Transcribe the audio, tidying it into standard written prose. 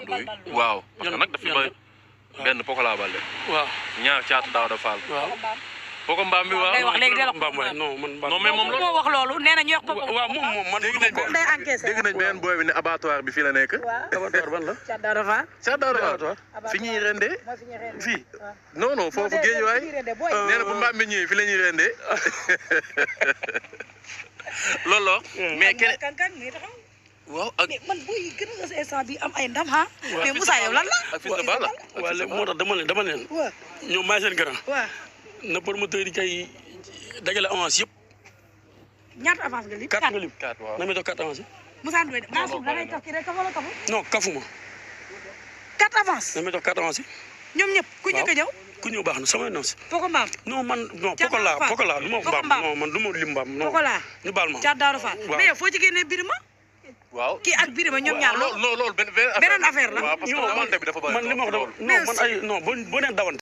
ndoy waaw parce que nag daf fi ba benn Pokola Balde waaw ñaar caatu Daouda Fall waaw Poko mbaam bi waaw ngay wax léegi delloo mbaam waay non man non mais moom moo wax loolu nee na ñu wax Poko waaw moom man dégg nañ beneen booy bi ne abattoir bi fii la nekk abattoir ban la Caat Daouda Fall caatu Daouda Fall fi ñuy rendee fii non non foofu géej waay nee na bu mbaam bi ñëwee fi la ñuy rendee loolu la mais keneen waaw ak man booy yi gën a sa instant bi am ay ndam ha mais Moussa yow lan la ak fils de Balla waaw léegi moo tax dama leen ñoom maay seen grand na promoteur yi kay dajale avance yëpp ñaata avance nga lim 4 nga lim 4 waaw na may toog 4 avance yi Moussa Ndoye da ngay toog rek kafa la kafu non kafuma 4 avance na may toog 4 avance yi ñoom ñëpp ku njëkk a ñëw ku ñëw baax na sama non si Poko mbaam non man non Pokola du ma mbaam non man du ma lim mbaam non Pokola ñu baal ma Caat Daouda Fall mais yow foo ci génnee Birima waaw kii ak Birima ñoom ñaar loolu beneen affaire la waaw parce que xamante bi dafa bari man li ma wax non man ay non boo nee dawante